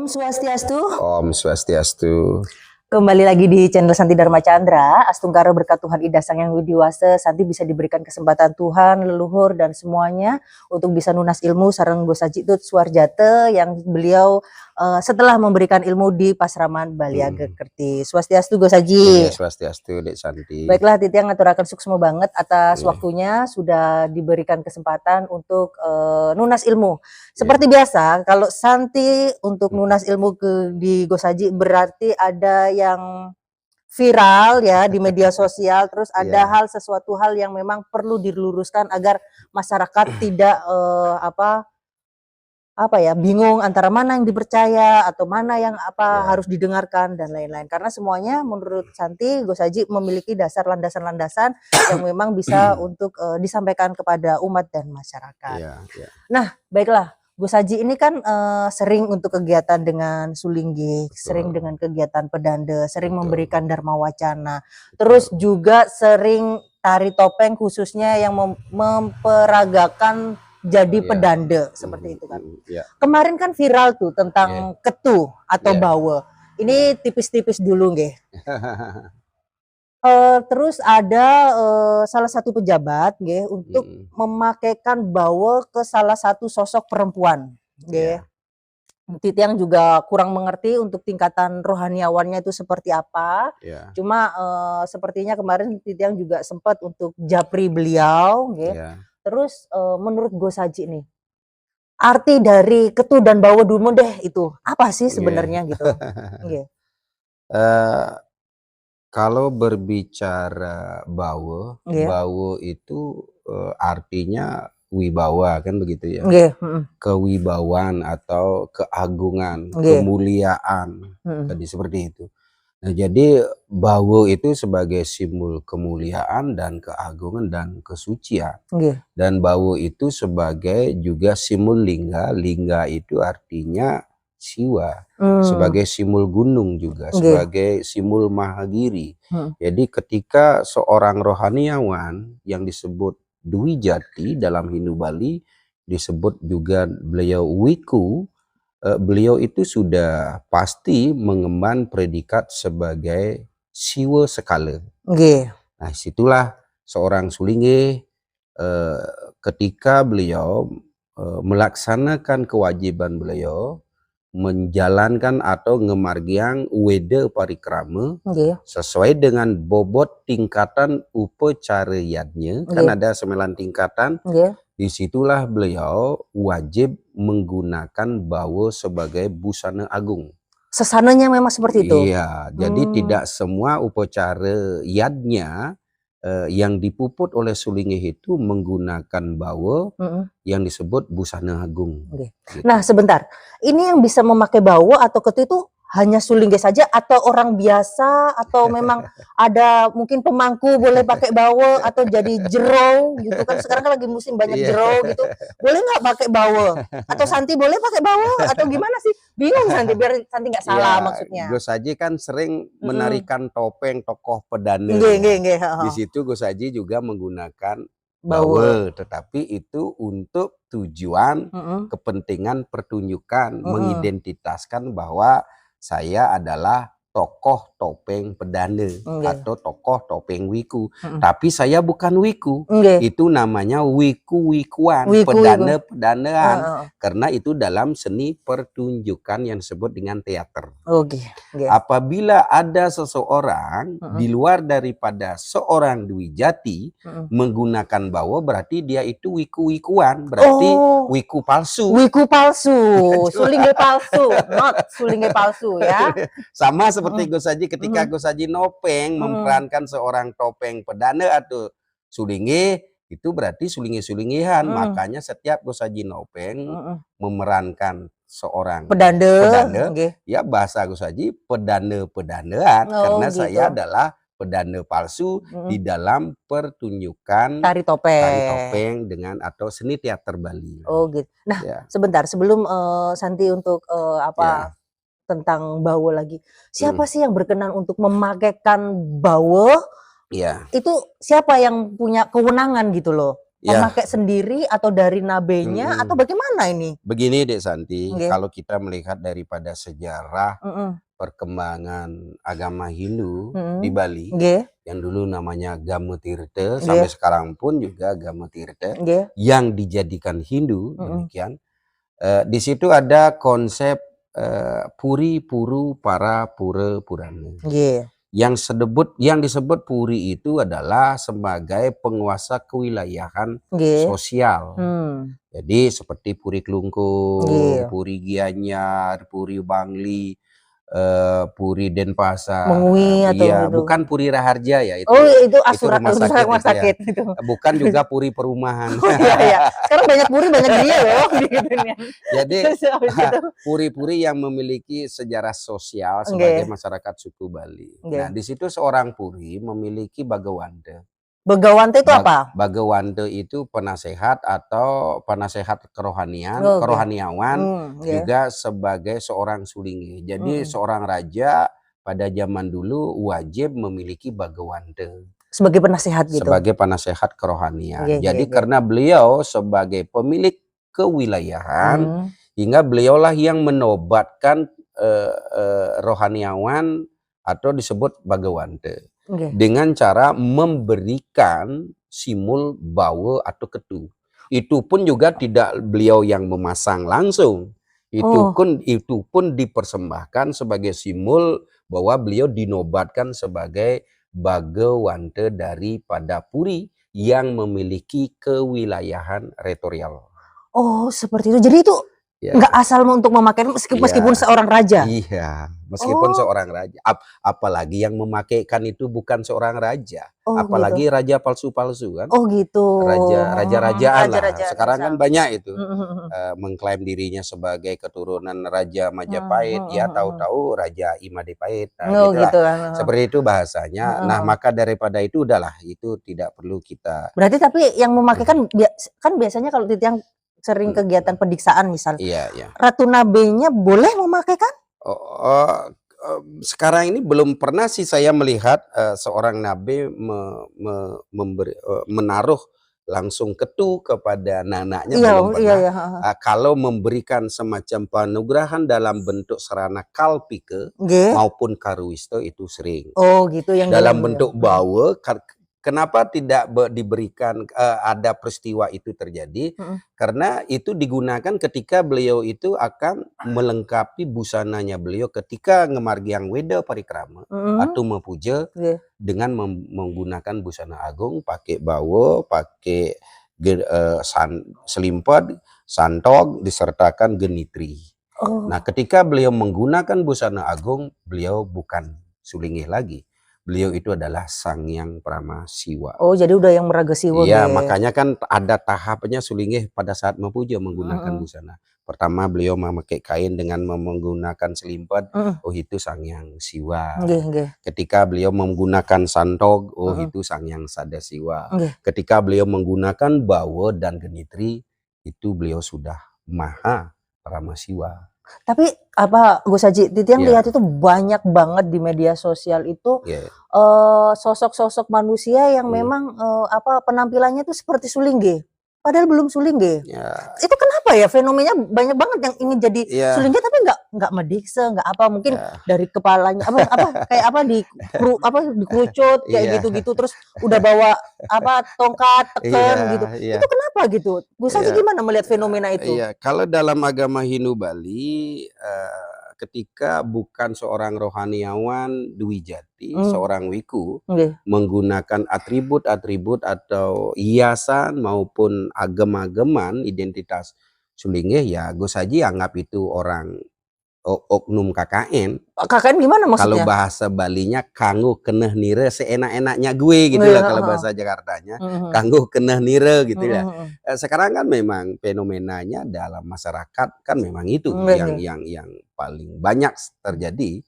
Om Swastiastu. Om Swastiastu. Kembali lagi di channel Santi Dharma Chandra. Astungkara berkat Tuhan Ida Sang Yang Widiwasa, Santi bisa diberikan kesempatan Tuhan, leluhur dan semuanya untuk bisa nunas ilmu sareng Gosaji Tut Suarjate yang beliau setelah memberikan ilmu di Pasraman Baliaga Kerti. Swastiastu Gosaji. Ya, Swastiastu Dek Santi. Baiklah, Titiang ngaturaken suksma banget atas waktunya sudah diberikan kesempatan untuk nunas ilmu. Seperti biasa, kalau Santi untuk nunas ilmu di Gosaji berarti ada yang viral ya di media sosial, terus ada sesuatu hal yang memang perlu diluruskan agar masyarakat tidak bingung antara mana yang dipercaya atau mana yang harus didengarkan dan lain-lain. Karena semuanya menurut Santi, Gosaji memiliki dasar landasan-landasan yang memang bisa untuk disampaikan kepada umat dan masyarakat. Nah, baiklah. Gosaji ini kan sering untuk kegiatan dengan Sulinggi, sering dengan kegiatan pedanda, sering memberikan dharma wacana, terus juga sering tari topeng khususnya yang memperagakan jadi pedanda seperti itu kan. Kemarin kan viral tuh tentang ketu atau bawa. Ini tipis-tipis dulu nggih. Terus ada salah satu pejabat nggih untuk memakaikan bawa ke salah satu sosok perempuan nggih. Titiang juga kurang mengerti untuk tingkatan rohaniawannya itu seperti apa. Cuma sepertinya kemarin Titiang juga sempat untuk japri beliau nggih. Terus menurut Gosaji nih, arti dari ketu dan bawa dulu deh itu apa sih sebenarnya gitu. Nggih. Kalau berbicara bawa, bawa itu artinya wibawa kan begitu ya. Kewibawaan atau keagungan, kemuliaan, tadi seperti itu. Nah, jadi bawa itu sebagai simbol kemuliaan dan keagungan dan kesucian. Dan bawa itu sebagai juga simbol lingga. Lingga itu artinya siwa, sebagai simbol gunung juga, sebagai simbol mahagiri. Jadi ketika seorang rohaniawan yang disebut Dwi Jati dalam Hindu Bali, disebut juga beliau Wiku, beliau itu sudah pasti mengemban predikat sebagai siwa sekala. Nah, situlah seorang Sulinggi ketika beliau melaksanakan kewajiban beliau menjalankan atau ngemargiang weda parikrama sesuai dengan bobot tingkatan upacariyatnya, kan ada 9 tingkatan. Disitulah beliau wajib menggunakan bawa sebagai busana agung. Sesananya memang seperti itu. Iya, jadi tidak semua upacara yadnya yang dipuput oleh Sulinggi itu menggunakan bawa yang disebut busana agung. Gitu. Nah, sebentar. Ini yang bisa memakai bawa atau ketu itu hanya Sulinggi saja atau orang biasa atau memang ada mungkin pemangku boleh pakai bawa atau jadi jero gitu kan, sekarang kan lagi musim banyak jero gitu, boleh nggak pakai bawa atau Santi boleh pakai bawa atau gimana sih, bingung Santi biar Santi nggak salah maksudnya. Gosaji kan sering menarikan topeng tokoh pedana. Di situ Gosaji juga menggunakan bawa, tetapi itu untuk tujuan kepentingan pertunjukan, mengidentitaskan bahwa saya adalah tokoh topeng pedana atau tokoh topeng wiku. Tapi saya bukan wiku. Itu namanya wiku-wikuan, pedana-pedanaan. Karena itu dalam seni pertunjukan yang disebut dengan teater. Apabila ada seseorang di luar daripada seorang Dwi Jati menggunakan bawa, berarti dia itu wiku-wikuan, berarti wiku palsu. Wiku palsu, Sulinggi palsu, not Sulinggi palsu ya. Sama seperti Gosaji ketika Gosaji nopeng memerankan seorang topeng pedana atau Sulinggi, itu berarti Sulinggi-Sulinggihan. Makanya setiap Gosaji nopeng memerankan seorang pedana, ya bahasa Gosaji pedana-pedanaan, karena saya adalah pedana palsu di dalam pertunjukan tari topeng dengan atau seni teater Bali. Gitu. Nah, sebentar sebelum Santi untuk tentang bawa lagi. Siapa sih yang berkenan untuk memakaikan bawa? Itu siapa yang punya kewenangan gitu loh? memakai sendiri atau dari nabenya atau bagaimana ini? Begini Dek Santi, kalau kita melihat daripada sejarah perkembangan agama Hindu di Bali, yang dulu namanya Gama Tirta, sampai sekarang pun juga Gama Tirta, yang dijadikan Hindu, demikian. Di situ ada konsep Puri Puru Para Pura Purana. Yang disebut Puri itu adalah sebagai penguasa kewilayahan sosial. Jadi seperti Puri Klungkung, Puri Gianyar, Puri Bangli, Puri Denpasar, bukan Puri Raharja ya itu. Itu rumah sakit itu ya. Bukan juga Puri perumahan. Sekarang banyak Puri, banyak dia loh. Jadi Puri-Puri yang memiliki sejarah sosial sebagai masyarakat suku Bali. Nah di situ seorang Puri memiliki Bagawanta. Bagawanta itu apa? Bagawanta itu penasehat atau penasehat kerohaniawan, juga sebagai seorang sulingih. Jadi seorang raja pada zaman dulu wajib memiliki Bagawanta. Sebagai penasehat gitu? Sebagai penasehat kerohanian. Jadi karena beliau sebagai pemilik kewilayahan, hingga beliaulah yang menobatkan rohaniawan atau disebut Bagawanta. Dengan cara memberikan simul bawa atau ketu. Itu pun juga tidak beliau yang memasang langsung. Itu pun dipersembahkan sebagai simul bahwa beliau dinobatkan sebagai Bagawanta daripada Puri yang memiliki kewilayahan retorial. Oh, seperti itu. Jadi itu nggak asal untuk memakai meskipun seorang raja. Iya, meskipun seorang raja. Apalagi yang memakaikan itu bukan seorang raja. Apalagi raja palsu-palsu kan. Oh gitu. Raja-rajaan lah. Sekarang kan banyak itu mengklaim dirinya sebagai keturunan Raja Majapahit. Ya tahu-tahu Raja Imadipahit. Nah, gitu lah. Seperti itu bahasanya. Nah maka daripada itu udahlah, itu tidak perlu kita. Berarti tapi yang memakaikan kan biasanya kalau yang sering kegiatan pediksaan misal, Ratu Nabenya boleh memakaikan? Sekarang ini belum pernah sih saya melihat seorang nabe menaruh langsung ketu kepada nanaknya. Belum pernah. Kalau memberikan semacam panugrahan dalam bentuk serana kalpike maupun karuwisto itu sering. Oh gitu. Yang dalam bentuk bawa. Kenapa tidak diberikan ada peristiwa itu terjadi? Karena itu digunakan ketika beliau itu akan melengkapi busananya beliau ketika ngemargiang weda parikrama atau mepuja dengan menggunakan busana agung, pakai bawa, pakai selimpat, santog, disertakan genitri. Nah, ketika beliau menggunakan busana agung, beliau bukan sulingih lagi. Beliau itu adalah Sang Hyang Pramasiwa. Oh, jadi udah yang meraga siwa. Iya, makanya kan ada tahapnya sulingih pada saat mepuja menggunakan busana. Pertama beliau memakai kain dengan menggunakan selimpat, oh itu Sang Hyang Siwa. Ketika beliau menggunakan santog, oh itu Sang Hyang Sadasiwa. Ketika beliau menggunakan bawa dan genitri, itu beliau sudah Maha Pramasiwa. Tapi apa Gus Haji, Titiang lihat itu banyak banget di media sosial itu sosok-sosok manusia yang memang penampilannya itu seperti sulingge, padahal belum sulingge. Itu kenapa ya fenomenanya banyak banget yang ingin jadi sulingge tapi nggak medikse, nggak apa, mungkin dari kepalanya kayak dikerucut kayak gitu-gitu, terus udah bawa tongkat teken gitu. Itu kenapa gitu? Gus Haji gimana melihat fenomena itu? Kalau dalam agama Hindu Bali, ketika bukan seorang rohaniawan Dwi Jati, seorang wiku, menggunakan atribut-atribut atau hiasan maupun agem-ageman identitas sulingih, ya Gus Haji anggap itu orang oknum KKN. KKN gimana maksudnya? Kalau bahasa Balinya kanggo keneh nire seenak-enaknya gue gitu lah kalau bahasa Jakartanya. Kanggo keneh nire gitu ya. Sekarang kan memang fenomenanya dalam masyarakat kan memang itu yang paling banyak terjadi.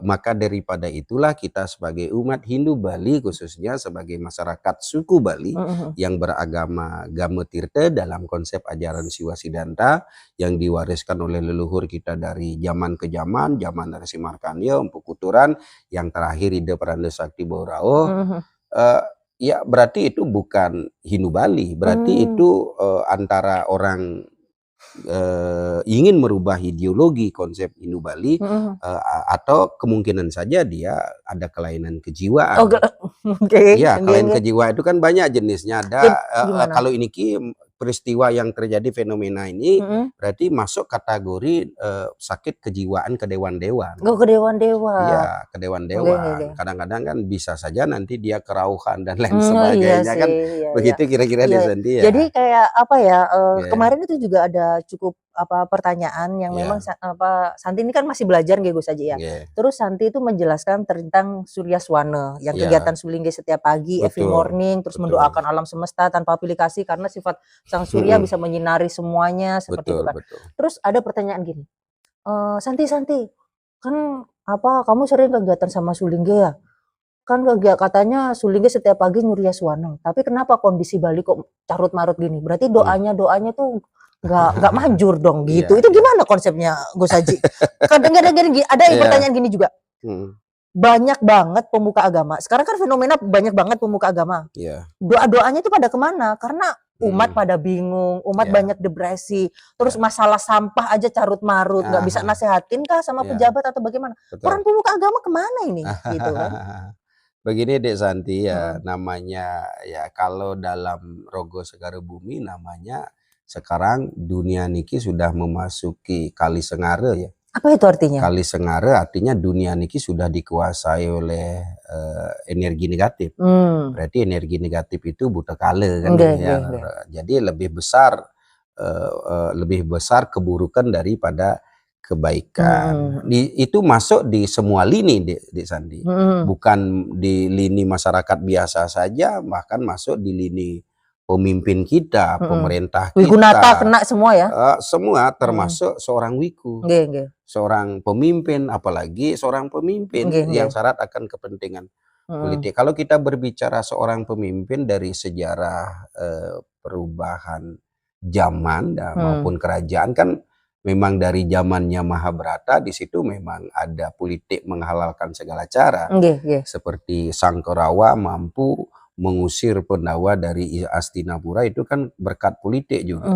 Maka daripada itulah kita sebagai umat Hindu Bali, khususnya sebagai masyarakat suku Bali yang beragama Gama Tirta dalam konsep ajaran Siwa Siddhanta yang diwariskan oleh leluhur kita dari zaman ke zaman Narsi Markandeya, Empu Kuturan, yang terakhir Ida Pranda Sakti Baurao. Ya berarti itu bukan Hinubali, berarti itu antara orang ingin merubah ideologi konsep Hinubali atau kemungkinan saja dia ada kelainan kejiwaan. Iya, kelainan kejiwaan itu kan banyak jenisnya. Ada kalau ini peristiwa yang terjadi fenomena ini berarti masuk kategori sakit kejiwaan kedewan-dewan. Oh, kedewan-dewan. Iya, kedewan-dewan. Kadang-kadang kan bisa saja nanti dia kerauhan dan lain sebagainya kan. Begitu kira-kira Desanti ya. Jadi kayak apa ya, kemarin itu juga ada cukup pertanyaan yang memang Santi ini kan masih belajar nggih Gus Haji ya. Terus Santi itu menjelaskan tentang Surya Swana yang kegiatan Sulingge setiap pagi, every morning, terus mendoakan alam semesta tanpa aplikasi karena sifat Sang Surya bisa menyinari semuanya seperti itu kan. Terus ada pertanyaan gini, Santi, kan kamu sering kegiatan sama Sulingge ya? Kan katanya Sulingge setiap pagi Surya Swana, tapi kenapa kondisi Bali kok carut-marut gini? Berarti doanya tuh nggak manjur dong gitu. Itu gimana konsepnya Gus Haji? Kadang-kadang ada pertanyaan gini juga. Banyak banget pemuka agama. Sekarang kan fenomena banyak banget pemuka agama. Doa-doanya itu pada kemana? Karena umat pada bingung, umat banyak depresi, terus masalah sampah aja carut-marut, nggak bisa nasehatin kah sama pejabat atau bagaimana? Orang pemuka agama kemana ini? Gitu kan? Begini Dek Santi ya, namanya ya kalau dalam Rogo Segara Bumi namanya sekarang dunia niki sudah memasuki Kali Sengare ya. Apa itu artinya? Kali Sengare artinya dunia niki sudah dikuasai oleh energi negatif. Berarti energi negatif itu buta kala kan ya. Jadi lebih besar keburukan daripada kebaikan. Itu masuk di semua lini Dek Sandi. Bukan di lini masyarakat biasa saja, bahkan masuk di lini pemimpin kita, pemerintah kita. Wigunata kena semua ya? Semua termasuk seorang wiku. Seorang pemimpin, apalagi seorang pemimpin yang syarat akan kepentingan politik. Kalau kita berbicara seorang pemimpin dari sejarah perubahan zaman maupun kerajaan kan memang dari zamannya Mahabharata di situ memang ada politik menghalalkan segala cara. Seperti Sangkarawa mampu mengusir Pandawa dari Hastinapura itu kan berkat politik juga.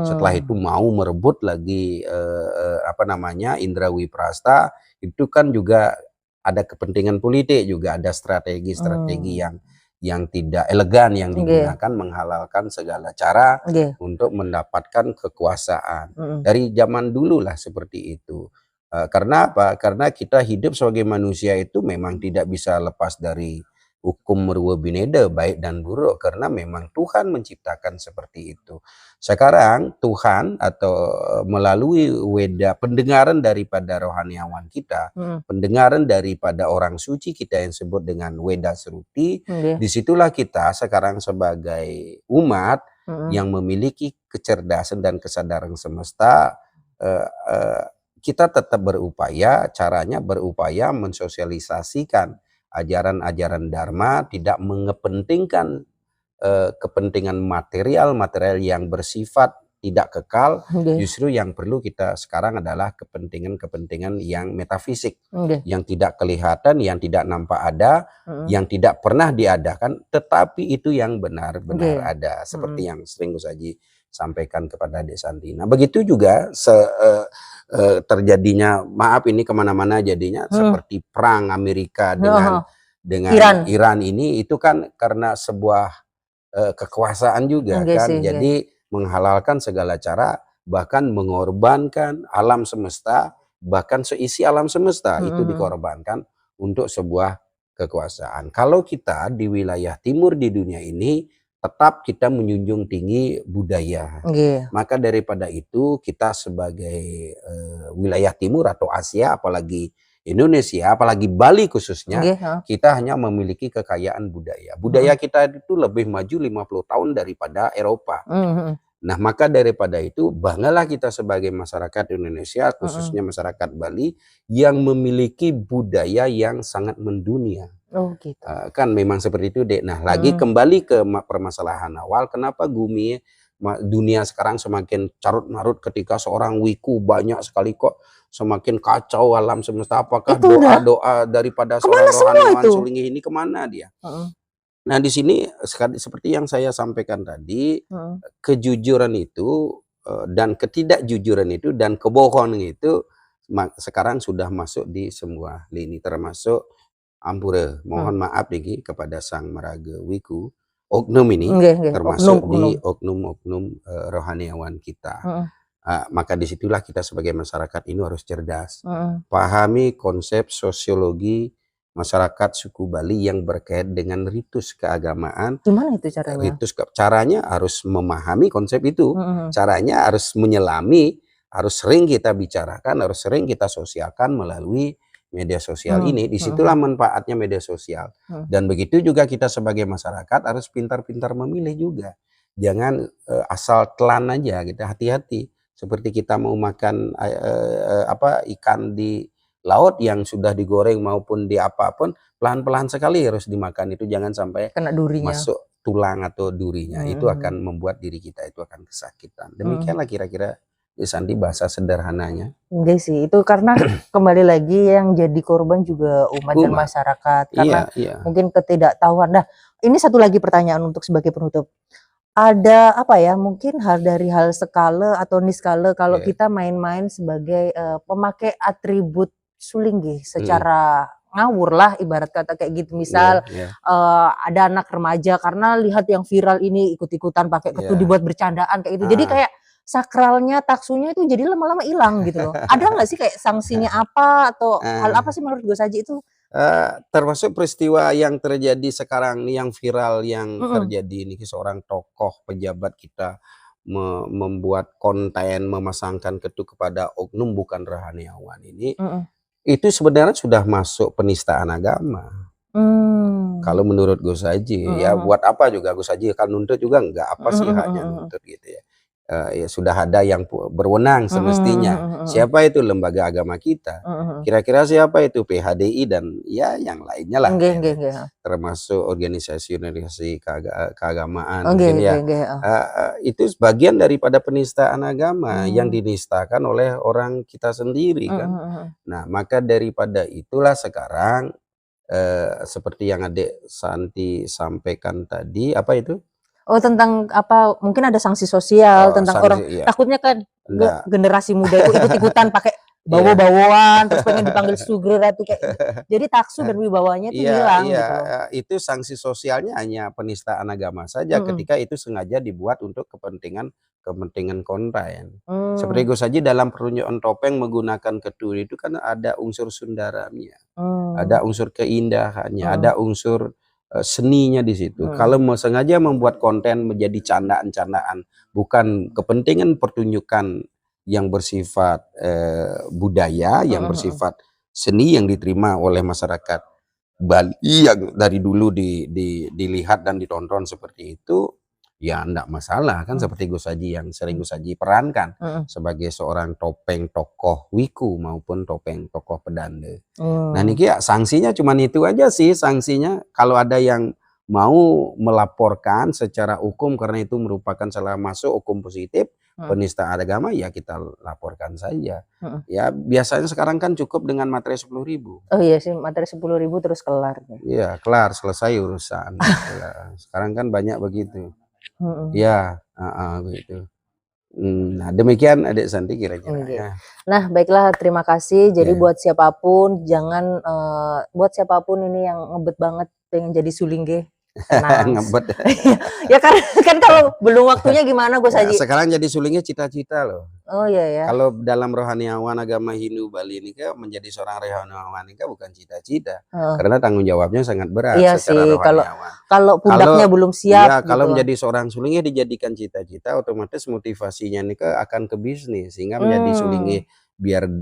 Setelah itu mau merebut lagi Indrawiprasta, itu kan juga ada kepentingan politik juga, ada strategi-strategi yang tidak elegan yang digunakan menghalalkan segala cara untuk mendapatkan kekuasaan. Dari zaman dulu lah seperti itu. Karena apa? Karena kita hidup sebagai manusia itu memang tidak bisa lepas dari hukum merua bineda baik dan buruk, karena memang Tuhan menciptakan seperti itu. Sekarang Tuhan atau melalui weda pendengaran daripada rohaniawan kita, pendengaran daripada orang suci kita yang sebut dengan weda seruti, disitulah kita sekarang sebagai umat yang memiliki kecerdasan dan kesadaran semesta, kita tetap berupaya, caranya berupaya mensosialisasikan ajaran-ajaran Dharma, tidak mengepentingkan kepentingan material yang bersifat tidak kekal. Justru yang perlu kita sekarang adalah kepentingan-kepentingan yang metafisik, yang tidak kelihatan, yang tidak nampak ada, yang tidak pernah diadakan, tetapi itu yang benar-benar ada. Seperti yang sering Gus Haji sampaikan kepada Dek Santi. Nah begitu juga terjadinya, maaf ini kemana-mana jadinya, seperti perang Amerika dengan Iran ini, itu kan karena sebuah kekuasaan juga kan. Jadi menghalalkan segala cara, bahkan mengorbankan alam semesta, bahkan seisi alam semesta itu dikorbankan untuk sebuah kekuasaan. Kalau kita di wilayah timur di dunia ini tetap kita menjunjung tinggi budaya. Maka daripada itu kita sebagai wilayah timur atau Asia, apalagi Indonesia, apalagi Bali khususnya, kita hanya memiliki kekayaan budaya. Budaya kita itu lebih maju 50 tahun daripada Eropa. Nah, maka daripada itu banggalah kita sebagai masyarakat Indonesia, khususnya masyarakat Bali, yang memiliki budaya yang sangat mendunia. Kan memang seperti itu Dek. Nah lagi kembali ke permasalahan awal, kenapa dunia sekarang semakin carut-marut ketika seorang wiku banyak sekali kok semakin kacau alam semesta. Apakah doa-doa daripada seorang rohaniawan Sulingge ini kemana dia? Nah, di sini seperti yang saya sampaikan tadi, kejujuran itu dan ketidakjujuran itu dan kebohongan itu sekarang sudah masuk di semua lini, termasuk ampura. Mohon maaf nih kepada sang meraga wiku, oknum ini termasuk di oknum-oknum rohaniawan kita. Maka disitulah kita sebagai masyarakat ini harus cerdas, pahami konsep sosiologi masyarakat suku Bali yang berkait dengan ritus keagamaan. Gimana itu caranya? Caranya harus memahami konsep itu, caranya harus menyelami, harus sering kita bicarakan, harus sering kita sosialkan melalui media sosial ini. Disitulah manfaatnya media sosial. Dan begitu juga kita sebagai masyarakat harus pintar-pintar memilih juga. Jangan asal telan aja, gitu. Hati-hati. Seperti kita mau makan ikan di laut yang sudah digoreng maupun di apapun, pelan-pelan sekali harus dimakan itu, jangan sampai kena durinya, masuk tulang atau durinya. Itu akan membuat diri kita itu akan kesakitan. Demikianlah kira-kira Sandi bahasa sederhananya. Enggak sih, itu karena kembali lagi yang jadi korban juga umat dan masyarakat karena mungkin ketidaktahuan. Nah, ini satu lagi pertanyaan untuk sebagai penutup. Ada apa ya, mungkin dari hal skala atau niskala kalau kita main-main sebagai pemakai atribut suling secara ngawur lah, ibarat kata kayak gitu. Misal ada anak remaja karena lihat yang viral ini ikut-ikutan pakai ketu dibuat bercandaan kayak gitu. Jadi kayak sakralnya, taksunya itu jadi lama-lama hilang gitu loh. Ada nggak sih kayak sanksinya apa atau hal apa sih menurut Gus Haji itu? Termasuk peristiwa yang terjadi sekarang yang viral yang terjadi ini, seorang tokoh pejabat kita membuat konten memasangkan ketu kepada oknum bukan rohaniawan ini. Itu sebenarnya sudah masuk penistaan agama. Kalau menurut Gus Haji, ya buat apa juga Gus Haji akan nuntut juga enggak, apa sih haknya nuntut gitu ya. Ya sudah ada yang berwenang semestinya. Siapa itu lembaga agama kita? Kira-kira siapa itu? PHDI dan ya yang lainnya lah. Termasuk organisasi keagamaan. Itu bagian daripada penistaan agama yang dinistakan oleh orang kita sendiri kan. Nah, maka daripada itulah sekarang seperti yang Adik Santi sampaikan tadi, apa itu? Oh, tentang apa, mungkin ada sanksi sosial tentang orang, takutnya kan generasi muda itu ikut-ikutan pakai bawa-bawaan terus pengen dipanggil sugeng ratu kayak gitu. Jadi taksu dan wibawanya itu hilang gitu. Itu sanksi sosialnya hanya penistaan agama saja ketika itu sengaja dibuat untuk kepentingan konten. Seperti Gus Haji dalam pertunjukan topeng menggunakan ketu itu kan ada unsur sundaranya, ada unsur keindahannya, ada unsur seninya di situ. Kalau mau sengaja membuat konten menjadi candaan-candaan, bukan kepentingan pertunjukan yang bersifat budaya, yang bersifat seni yang diterima oleh masyarakat Bali yang dari dulu dilihat dan ditonton seperti itu, ya enggak masalah kan. Seperti Gus Haji yang sering Gus Haji perankan sebagai seorang topeng tokoh wiku maupun topeng tokoh pedanda. Nah ini sanksinya cuman itu aja sih sanksinya. Kalau ada yang mau melaporkan secara hukum karena itu merupakan salah masuk hukum positif penistaan agama, ya kita laporkan saja. Ya biasanya sekarang kan cukup dengan materai 10.000. Oh iya sih, materai 10.000 terus kelar. Iya kelar, selesai urusan. Sekarang kan banyak begitu. Ya, begitu. Nah demikian Adik Santi kira-kira. Nah baiklah, terima kasih. Jadi buat siapapun jangan buat siapapun ini yang ngebet banget pengen jadi suling ngebet. Ya kan kalau belum waktunya gimana Gus Haji? Sekarang jadi sulingnya cita-cita loh. Oh iya ya. Kalau dalam rohaniawan agama Hindu Bali ini menjadi seorang rohaniawan ini bukan cita-cita, karena tanggung jawabnya sangat berat. Iya sih, kalau pundaknya belum siap. Ya, kalau menjadi seorang sulingnya dijadikan cita-cita, otomatis motivasinya ini akan ke bisnis, sehingga menjadi sulingnya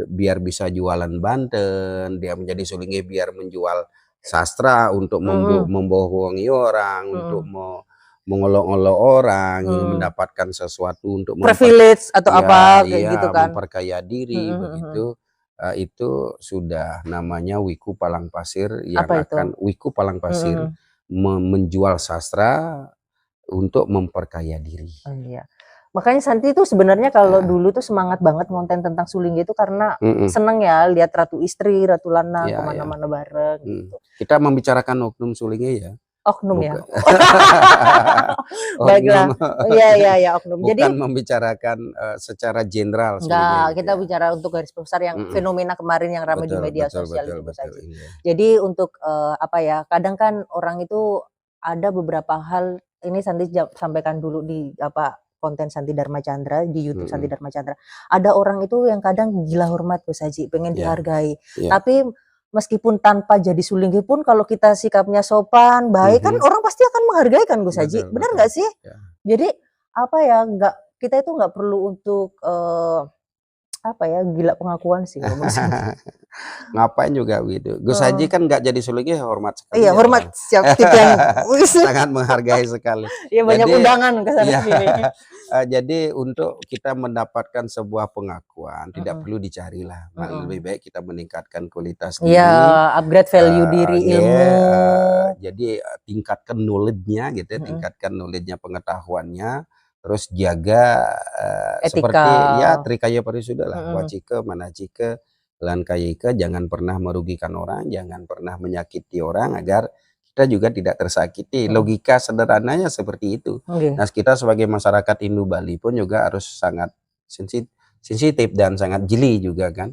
biar bisa jualan Banten, dia menjadi sulingnya biar menjual sastra untuk membohongi orang, untuk mengolok-olok orang, ingin mendapatkan sesuatu untuk privilege atau apa kayak gitu kan, memperkaya diri begitu. Itu sudah namanya wiku palang pasir yang wiku palang pasir menjual sastra untuk memperkaya diri. Oh, iya. Makanya Santi itu sebenarnya kalau dulu tuh semangat banget konten tentang suling itu karena seneng ya lihat Ratu Istri, Ratu Lanang kemana-mana bareng gitu. Kita membicarakan oknum sulingnya ya. Oknum ya. Bukan. Baiklah. Oknum. Iya oknum. Jadi Bukan membicarakan secara general enggak, gitu kita ya. bicara untuk garis besar yang fenomena kemarin yang ramai di Betul, media betul, sosial betul, itu, Gus betul. Haji. Iya. Jadi untuk apa ya, kadang kan orang itu ada beberapa hal ini Santi sampaikan dulu di apa konten Santi Dharma Chandra di YouTube Santi Dharma Chandra. Ada orang itu yang kadang gila hormat Gus Haji, pengen Iya, dihargai. iya. Tapi meskipun tanpa jadi sulinggi pun kalau kita sikapnya sopan, baik kan orang pasti akan menghargai kan Gus Haji. Betul, Benar betul. nggak sih? Ya. Jadi apa ya, kita itu nggak perlu untuk apa ya, gila pengakuan sih kalau menurut saya. Ngapain juga gitu. Gus Haji kan nggak jadi sulinggi, hormat sekali. Iya, ya, hormat Bang. siap kita yang Sangat menghargai sekali. Iya, banyak Jadi, undangan ke sana iya, sini. jadi untuk kita mendapatkan sebuah pengakuan tidak perlu dicarilah. Lebih baik kita meningkatkan kualitas diri. Iya, upgrade value diri, ilmu. Jadi tingkatkan knowledge-nya gitu ya, tingkatkan knowledge-nya, pengetahuannya. Terus jaga seperti ya trikaya parisuda lah, wacike manacike lan kayike, jangan pernah merugikan orang, jangan pernah menyakiti orang agar kita juga tidak tersakiti. Logika sederhananya seperti itu. Nah, kita sebagai masyarakat Hindu Bali pun juga harus sangat sensitif dan sangat jeli juga kan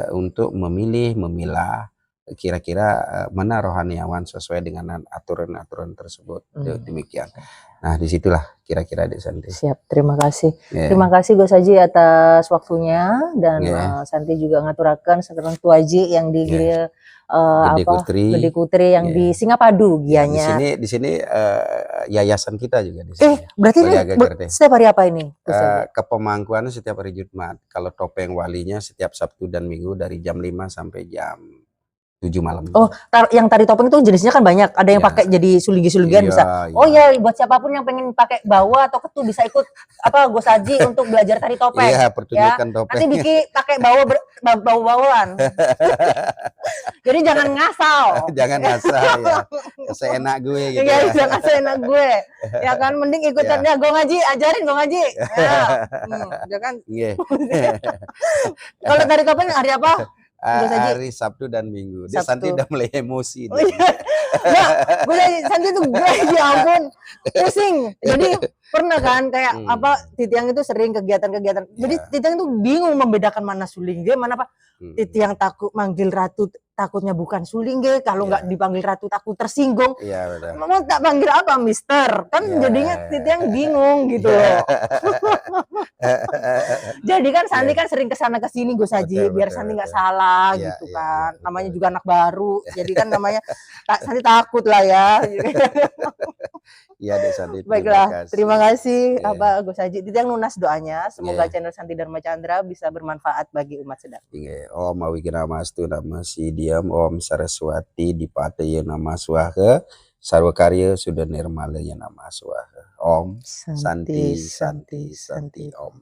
untuk memilah kira-kira mana rohaniawan sesuai dengan aturan-aturan tersebut. Demikian. Nah, disitulah kira-kira Dek Santi. Siap, terima kasih. Terima kasih Gus Haji atas waktunya dan Santi juga ngaturaken sekarang tuaji yang di Gede Kutri yang di Singapadu gianya. Di sini yayasan kita juga di sini. Berarti ini setiap hari apa ini? Kepemangkuannya setiap hari Jumat. Kalau topeng walinya setiap Sabtu dan Minggu dari jam 5 sampai jam 7 malam. Oh, yang tari topeng itu jenisnya kan banyak. Ada yang pakai jadi sulinggi-sulingian bisa. Oh iya, buat siapapun yang pengen pakai bawa atau ketu bisa ikut Gus Haji untuk belajar tari topeng. Iya, pertunjukan topeng. Nanti bikin pakai bawa-bawaan. Jadi jangan ngasal. Jangan ngasal ya. Seenak gue gitu. Iya, jangan seenak gue. Ya kan mending ikutan ya Gong Haji, ajarin Gong Haji. Ya kan. Kalau tari topeng hari apa? Hari Sabtu dan Minggu. Dia Santi udah mulai emosi. Gue Santi tuh ya ampun pusing. Jadi pernah kan kayak Titiang itu sering kegiatan-kegiatan. Jadi Titiang itu bingung membedakan mana sulingge, mana apa. Titiang takut manggil ratu takutnya bukan sulingge, kalau nggak dipanggil ratu takut tersinggung. Iya betul. Mau tak panggil apa Mister? Kan jadinya Titiang bingung gitu loh. Jadi kan Santi kan sering kesana kesini Gus Haji biar Santi nggak salah gitu kan. Namanya juga anak baru, jadi kan namanya Santi takut lah ya. Iya Dek Santi. Baiklah, terima kasih Gus Haji. Titiang lunas doanya. Semoga channel Santi Dharma Chandra bisa bermanfaat bagi umat sedang. Om Awigiramastu Nama Sidiam, Om Saraswati Dipataya Nama Swaha, Sarwakarya Sudah Nirmalaya Nama Swaha. Om Santi Om.